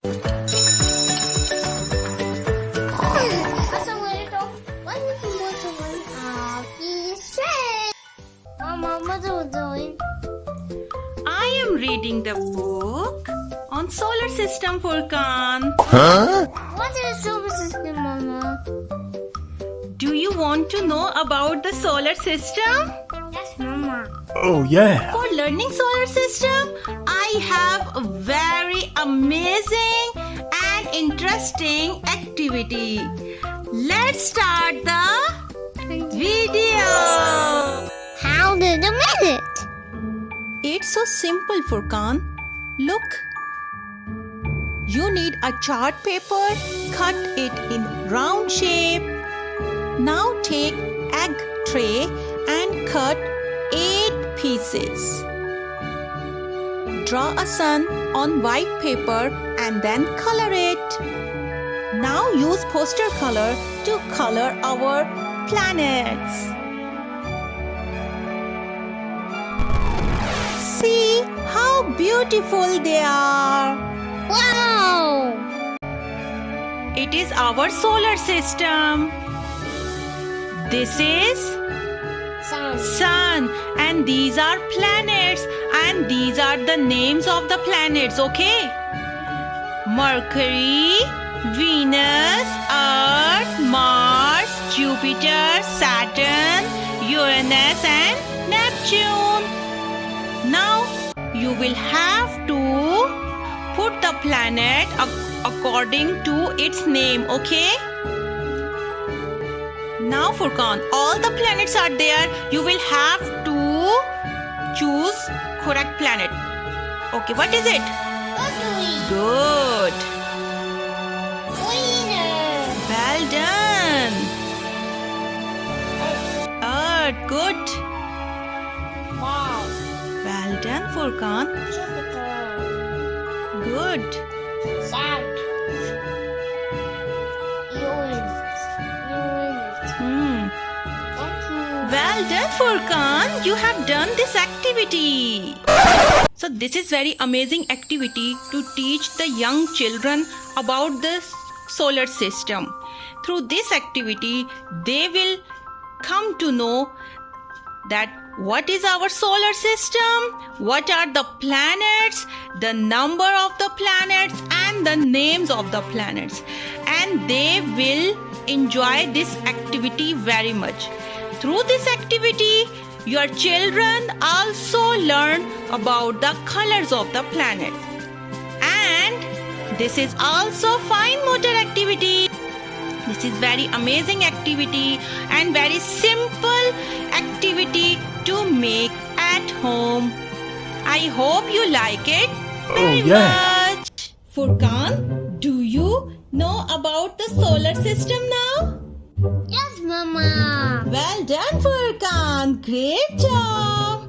Mama, what are you doing? I am reading the book on solar system, Furkan. What is solar system, Mama? Do you want to know about the solar system? Yes, Mama. Oh, yeah. For learning solar system, I have a very amazing and interesting activity. Let's start the video. How did you make it? It's so simple, Furkan. Look. You need a chart paper, cut it in round shape. Now take egg tray and cut 8 pieces. Draw a sun on white paper and then color it. Now use poster color to color our planets. See how beautiful they are. Wow! It is our solar system. This is sun and these are planets and these are the names of the planets, okay? Mercury, Venus, Earth, Mars, Jupiter, Saturn, Uranus and Neptune. Now you will have to put the planet according to its name, okay? Now Furkan, all the planets are there. You will have to choose correct planet. Okay, what is it? Mercury. Good. Venus. Well done. Earth, good. Wow. Well done, Furkan. Jupiter. Good. Saturn. Uranus. Thank you. Well done, Furkan. You have done this activity. So this is very amazing activity to teach the young children about the solar system. Through this activity, they will come to know that what is our solar system, what are the planets, the number of the planets and the names of the planets. And they will enjoy this activity very much. Through this activity, your children also learn about the colors of the planet. And this is also fine motor activity. This is very amazing activity and very simple activity to make at home. I hope you like it very much. Furkan, do you know about the solar system now? Yes, Mama. Well done, Furkan. Great job.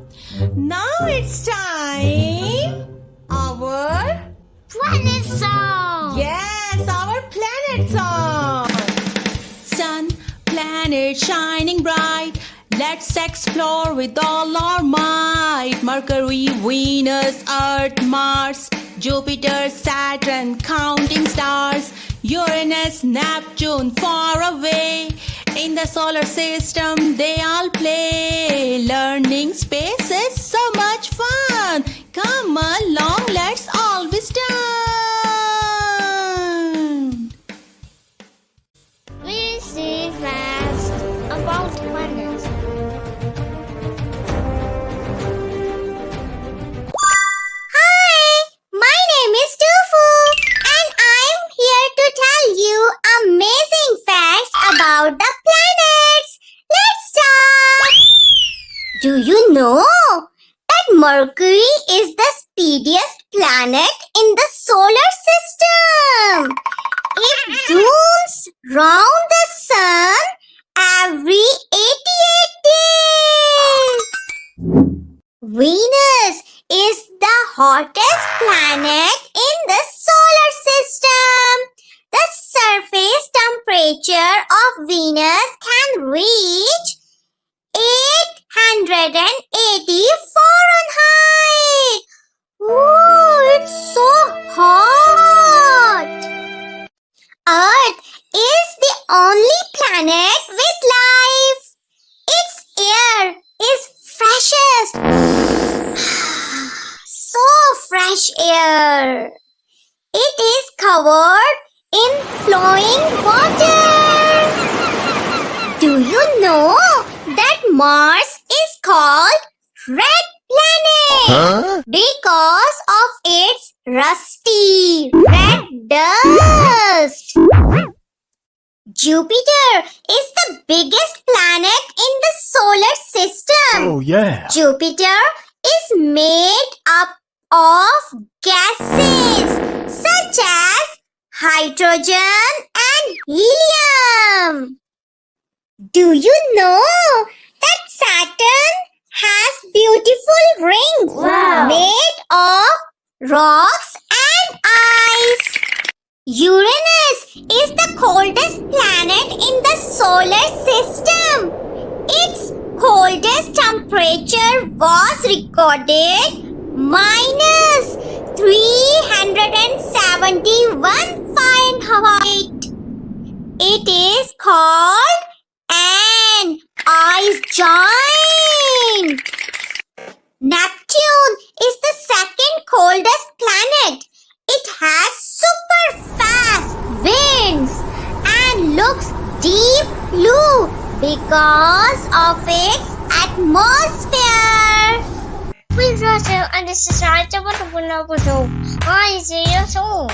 Now it's time our Planet song. yes, our planet song. Sun, planet shining bright. Let's explore with all our might. Mercury, Venus, Earth, Mars, Jupiter, Saturn, counting stars. Uranus, Neptune, far away. In the solar system, they all play. Learning space is so much fun. Come along, let's all be done. We see facts about planets. Hi, my name is Tofu, and I'm here to tell you amazing facts about the planets. Let's start. Do you know that Mercury is the speediest planet in the solar system? It zooms round the sun every 88 days. Venus is the hottest planet in the solar system. The surface temperature of Venus can reach 880 Fahrenheit. Ooh, it's so hot. Jupiter. It is covered in flowing water. Do you know that Mars is called Red Planet because of its rusty red dust? Jupiter is the biggest planet in the solar system. Oh, yeah. Jupiter is made up of gases such as hydrogen and helium. Do you know that Saturn has beautiful rings made of rocks and ice? Uranus is the coldest planet in the solar system. Its coldest temperature was recorded minus 371 Fahrenheit. It is called an ice giant. Neptune is the second coldest planet. It has super fast winds and looks deep blue because of its atmosphere. Please watch and this is right. I want to know. I see you soon.